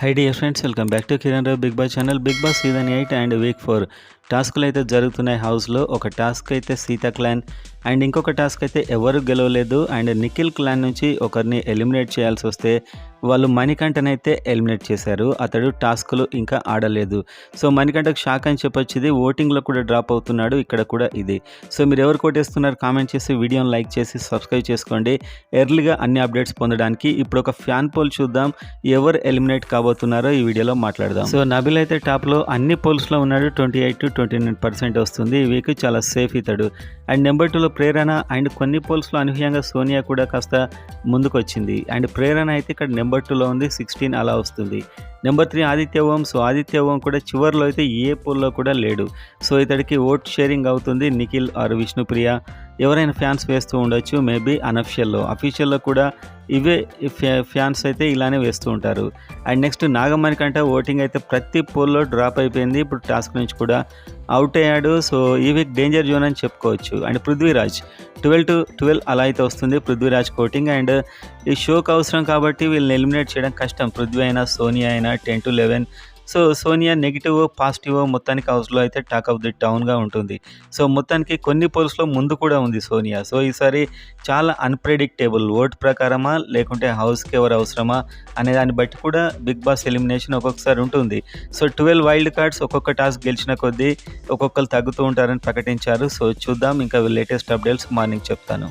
High dear friends, welcome back to Kiran Rao Bigg Boss channel. Bigg Boss season 8 and week 4 టాస్కులు అయితే జరుగుతున్నాయి హౌస్లో. ఒక టాస్క్ అయితే సీత క్లాన్ అండ్ ఇంకొక టాస్క్ అయితే ఎవరు గెలవలేదు. అండ్ నిఖిల్ క్లాన్ నుంచి ఒకరిని ఎలిమినేట్ చేయాల్సి వస్తే వాళ్ళు మణికంఠనైతే ఎలిమినేట్ చేశారు. అతడు టాస్కులు ఇంకా ఆడలేదు. సో మణికంఠకు షాక్ అని చెప్పొచ్చు. ఇది ఓటింగ్లో కూడా డ్రాప్ అవుతున్నాడు. ఇక్కడ కూడా ఇది. సో మీరు ఎవరు కొట్టేస్తున్నారు కామెంట్ చేసి వీడియోని లైక్ చేసి సబ్స్క్రైబ్ చేసుకోండి ఎర్లీగా అన్ని అప్డేట్స్ పొందడానికి. ఇప్పుడు ఒక ఫ్యాన్ పోల్ చూద్దాం, ఎవరు ఎలిమినేట్ కాబోతున్నారో ఈ వీడియోలో మాట్లాడదాం. సో నబిల్ అయితే టాప్లో అన్ని పోల్స్లో ఉన్నాడు. 28 to 29% వస్తుంది. ఈ వీక్ చాలా సేఫ్ ఇతడు. అండ్ నెంబర్ 2లో ప్రేరణ అండ్ కొన్ని పోల్స్లో అనూహ్యంగా సోనియా కూడా కాస్త ముందుకు వచ్చింది. అండ్ ప్రేరణ అయితే ఇక్కడ నెంబర్ 2లో ఉంది, 16 అలా వస్తుంది. నెంబర్ 3 ఆదిత్య ఓం. సో ఆదిత్య ఓం కూడా చివరిలో అయితే ఏ పోల్లో కూడా లేడు. సో ఇతడికి ఓట్ షేరింగ్ అవుతుంది నిఖిల్ ఆర్ విష్ణుప్రియ. ఎవరైనా ఫ్యాన్స్ వేస్తూ ఉండొచ్చు, మేబీ అఫీషియల్లో కూడా ఇవే ఫ్యాన్స్ అయితే ఇలానే వేస్తూ ఉంటారు. అండ్ నెక్స్ట్ నాగమణికంట ఓటింగ్ అయితే ప్రతి పోల్లో డ్రాప్ అయిపోయింది. ఇప్పుడు టాస్క్ నుంచి కూడా అవుట్ అయ్యాడు. సో ఈ వీక్ డేంజర్ జోన్ అని చెప్పుకోవచ్చు. అండ్ పృథ్వీరాజ్ 12 to 12 అలా అయితే వస్తుంది పృథ్వీరాజ్ కోటింగ్. అండ్ ఈ షోకి అవసరం కాబట్టి వీళ్ళని ఎలిమినేట్ చేయడం కష్టం. పృథ్వీ అయినా సోనియా అయినా 10 to 11. So Sonia negative positive మొత్తానికి హౌస్లో అయితే టాక్ ఆఫ్ ది టౌన్గా ఉంటుంది. సో మొత్తానికి కొన్ని పోల్స్లో ముందు కూడా ఉంది సోనియా. సో ఈసారి చాలా అన్ప్రెడిక్టబుల్. ఓట్ ప్రకారమా లేకుంటే హౌస్కి ఎవరు అవసరమా అనే దాన్ని బట్టి కూడా బిగ్ బాస్ ఎలిమినేషన్ ఒక్కొక్కసారి ఉంటుంది. సో 12 వైల్డ్ కార్డ్స్ ఒక్కొక్క టాస్క్ గెలిచిన కొద్దీ ఒక్కొక్కరు తగ్గుతూ ఉంటారని ప్రకటించారు. సో చూద్దాం, ఇంకా లేటెస్ట్ అప్డేట్స్ మార్నింగ్ చెప్తాను.